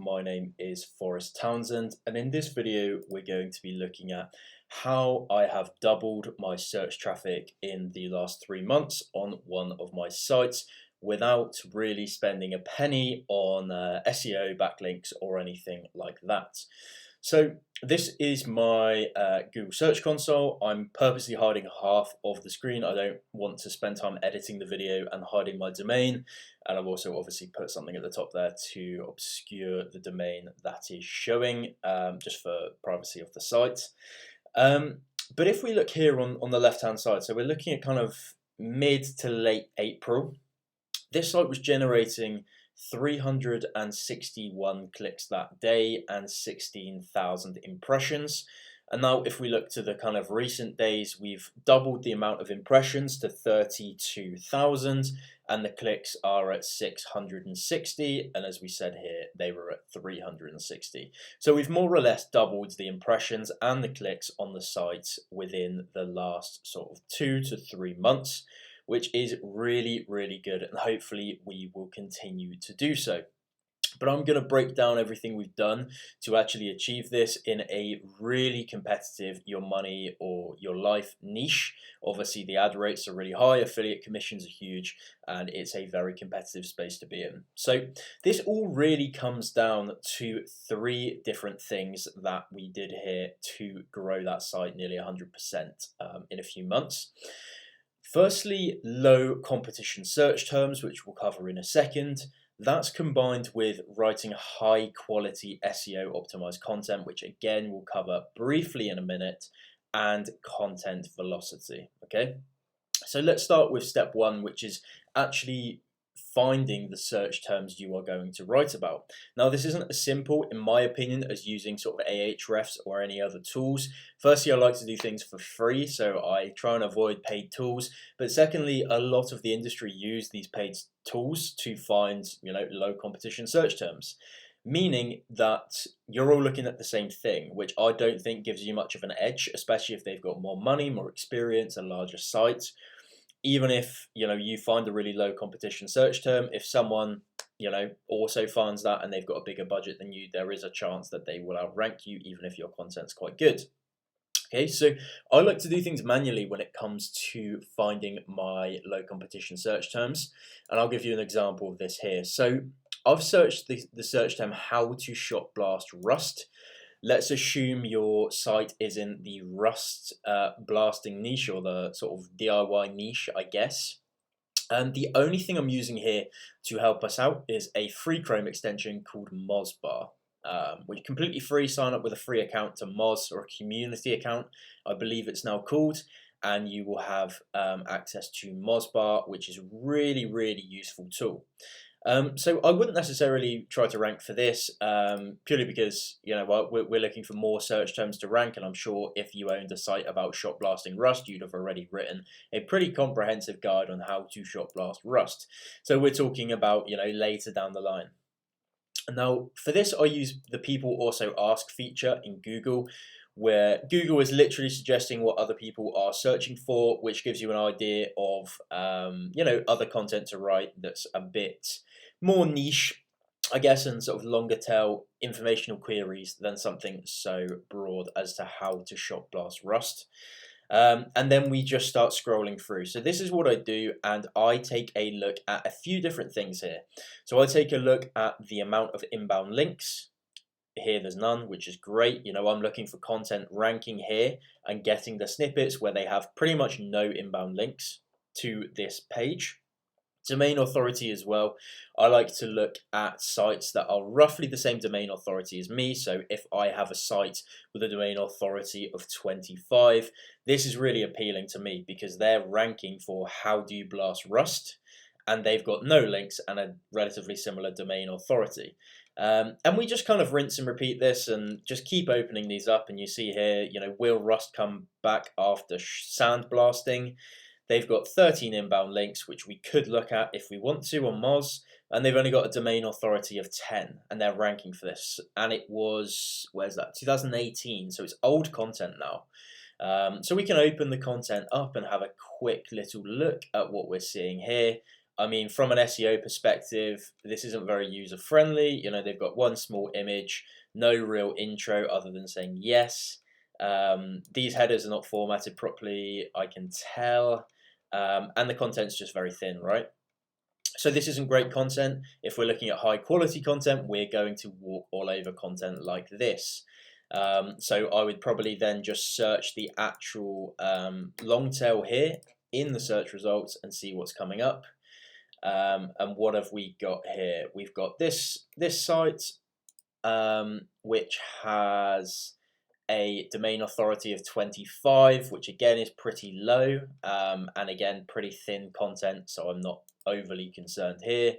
my name is Forrest Townsend, and in this video we're going to be looking at how I have doubled my search traffic in the last 3 months on one of my sites without really spending a penny on SEO, backlinks or anything like that. So this is my Google Search Console. I'm purposely hiding half of the screen. I don't want to spend time editing the video and hiding my domain. And I've also obviously put something at the top there to obscure the domain that is showing, just for privacy of the site. But if we look here on the left-hand side, so we're looking at kind of mid to late April. This site was generating 361 clicks that day and 16,000 impressions. And now if we look to the kind of recent days, we've doubled the amount of impressions to 32,000 and the clicks are at 660, and as we said here, they were at 360. So we've more or less doubled the impressions and the clicks on the site within the last sort of 2 to 3 months, which is really, really good, and hopefully we will continue to do so. But I'm going to break down everything we've done to actually achieve this in a really competitive your money or your life niche. Obviously the ad rates are really high, affiliate commissions are huge, and it's a very competitive space to be in. So this all really comes down to 3 different things that we did here to grow that site nearly 100% in a few months. Firstly, low competition search terms, which we'll cover in a second. That's combined with writing high quality SEO optimized content, which again we'll cover briefly in a minute, and content velocity. Okay, so let's start with step 1, which is actually finding the search terms you are going to write about. Now this isn't as simple in my opinion as using sort of Ahrefs or any other tools. Firstly, I like to do things for free, so I try and avoid paid tools, but secondly, a lot of the industry use these paid tools to find low competition search terms, meaning that you're all looking at the same thing, which I don't think gives you much of an edge, especially if they've got more money, more experience, a larger site. Even if you find a really low competition search term, if someone also finds that and they've got a bigger budget than you, there is a chance that they will outrank you even if your content's quite good. Okay, so I like to do things manually when it comes to finding my low competition search terms, and I'll give you an example of this here. So I've searched the search term how to shot blast Rust. Let's assume your site is in the Rust blasting niche, or the sort of DIY niche, I guess. And the only thing I'm using here to help us out is a free Chrome extension called Mozbar, which is completely free. Sign up with a free account to Moz, or a community account, I believe it's now called, and you will have access to Mozbar, which is a really, really useful tool. So I wouldn't necessarily try to rank for this, purely because we're looking for more search terms to rank, and I'm sure if you owned a site about shot blasting Rust, you'd have already written a pretty comprehensive guide on how to shot blast Rust. So we're talking about later down the line. Now for this, I use the people also ask feature in Google, where Google is literally suggesting what other people are searching for, which gives you an idea of other content to write that's a bit more niche, I guess, and sort of longer tail informational queries than something so broad as to how to shot blast Rust. And then we just start scrolling through. So this is what I do, and I take a look at a few different things here. So I take a look at the amount of inbound links. Here there's none, which is great. I'm looking for content ranking here and getting the snippets where they have pretty much no inbound links to this page. Domain authority as well. I like to look at sites that are roughly the same domain authority as me. So if I have a site with a domain authority of 25, this is really appealing to me because they're ranking for how do you blast Rust, and they've got no links and a relatively similar domain authority. And we just kind of rinse and repeat this and just keep opening these up, and you see here, will Rust come back after sandblasting? They've got 13 inbound links, which we could look at if we want to on Moz, and they've only got a domain authority of 10, and they're ranking for this. And it was, where's that, 2018, so it's old content now. So we can open the content up and have a quick little look at what we're seeing here. I mean, from an SEO perspective, this isn't very user friendly. You know, they've got one small image, no real intro other than saying yes. These headers are not formatted properly, I can tell, and the content's just very thin, right? So this isn't great content. If we're looking at high quality content, we're going to walk all over content like this. So I would probably then just search the actual long tail here in the search results and see what's coming up. And what have we got here? We've got this site, which has a domain authority of 25, which again is pretty low, and again pretty thin content, so I'm not overly concerned here.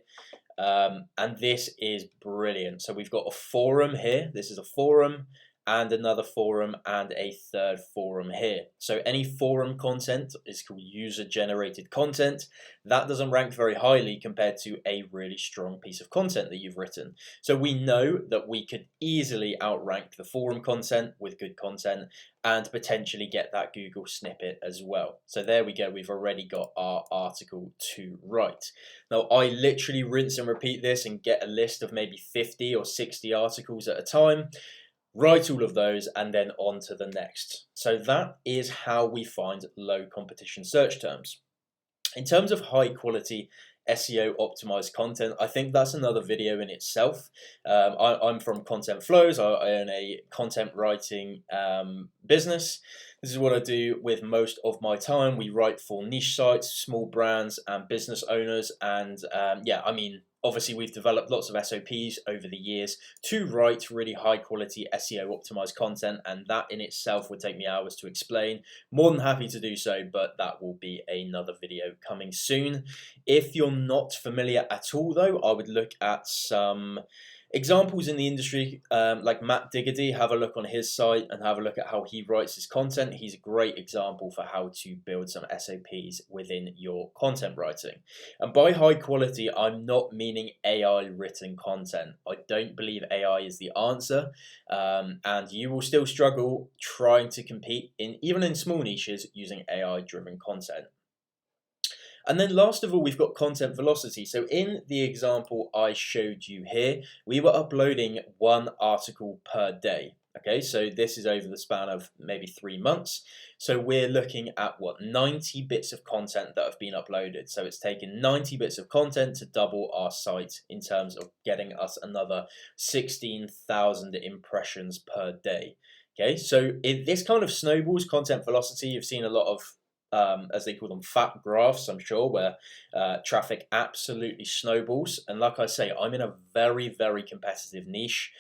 And this is brilliant. So we've got a forum here. This is a forum, and another forum, and a third forum here. So any forum content is called user-generated content. That doesn't rank very highly compared to a really strong piece of content that you've written. So we know that we could easily outrank the forum content with good content and potentially get that Google snippet as well. So there we go, we've already got our article to write. Now I literally rinse and repeat this and get a list of maybe 50 or 60 articles at a time, write all of those, and then on to the next. So that is how we find low competition search terms. In terms of high quality SEO optimized content, I think that's another video in itself. I'm from Content Flows. I own a content writing business. This is what I do with most of my time. We write for niche sites, small brands, and business owners. And yeah, I mean, obviously we've developed lots of SOPs over the years to write really high quality SEO optimized content, and that in itself would take me hours to explain. More than happy to do so, but that will be another video coming soon. If you're not familiar at all though, I would look at some examples in the industry, like Matt Diggity. Have a look on his site and have a look at how he writes his content. He's a great example for how to build some SOPs within your content writing. And by high quality, I'm not meaning AI written content. I don't believe AI is the answer, and you will still struggle trying to compete even in small niches using AI driven content. And then last of all, we've got content velocity. So in the example I showed you here, we were uploading one article per day. Okay, so this is over the span of maybe 3 months. So we're looking at 90 bits of content that have been uploaded. So it's taken 90 bits of content to double our site in terms of getting us another 16,000 impressions per day. Okay, so this kind of snowballs content velocity. You've seen a lot of as they call them, fat graphs, I'm sure, where traffic absolutely snowballs. And like I say, I'm in a very, very competitive niche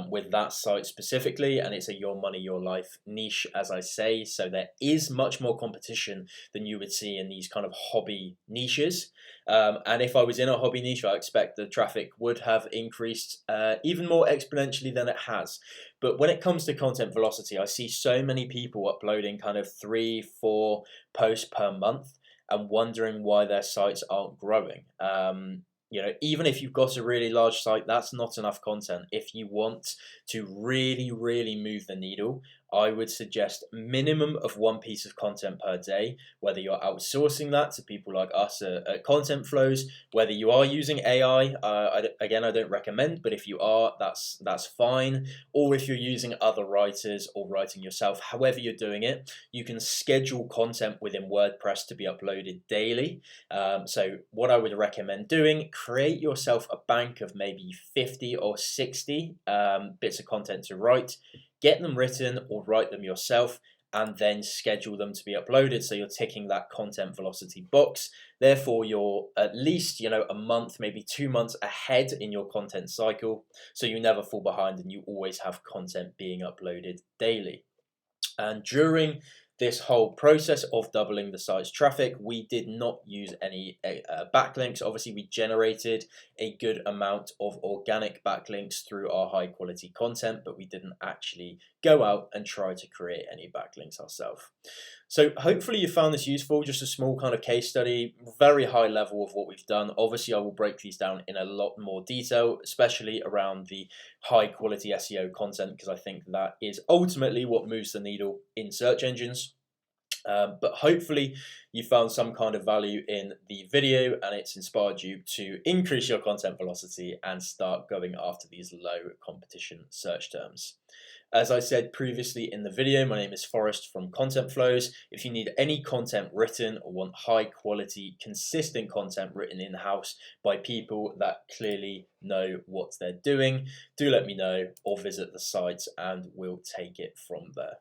with that site specifically, and it's a your money, your life niche, as I say. So there is much more competition than you would see in these kind of hobby niches. And if I was in a hobby niche, I expect the traffic would have increased even more exponentially than it has. But when it comes to content velocity, I see so many people uploading kind of 3-4 posts per month and wondering why their sites aren't growing. You know, even if you've got a really large site, that's not enough content. If you want to really, really move the needle, I would suggest minimum of one piece of content per day, whether you're outsourcing that to people like us at Content Flows, whether you are using AI, again, I don't recommend, but if you are, that's fine. Or if you're using other writers or writing yourself, however you're doing it, you can schedule content within WordPress to be uploaded daily. So what I would recommend doing, create yourself a bank of maybe 50 or 60 bits of content to write. Get them written or write them yourself, and then schedule them to be uploaded. So you're ticking that content velocity box. Therefore, you're at least, a month, maybe 2 months ahead in your content cycle. So you never fall behind and you always have content being uploaded daily. And during this whole process of doubling the site's traffic, we did not use any backlinks. Obviously, we generated a good amount of organic backlinks through our high quality content, but we didn't actually go out and try to create any backlinks ourselves. So hopefully you found this useful, just a small kind of case study, very high level of what we've done. Obviously, I will break these down in a lot more detail, especially around the high quality SEO content, because I think that is ultimately what moves the needle in search engines. But hopefully you found some kind of value in the video and it's inspired you to increase your content velocity and start going after these low competition search terms. As I said previously in the video, my name is Forrest from Content Flows. If you need any content written or want high quality, consistent content written in-house by people that clearly know what they're doing, do let me know or visit the site and we'll take it from there.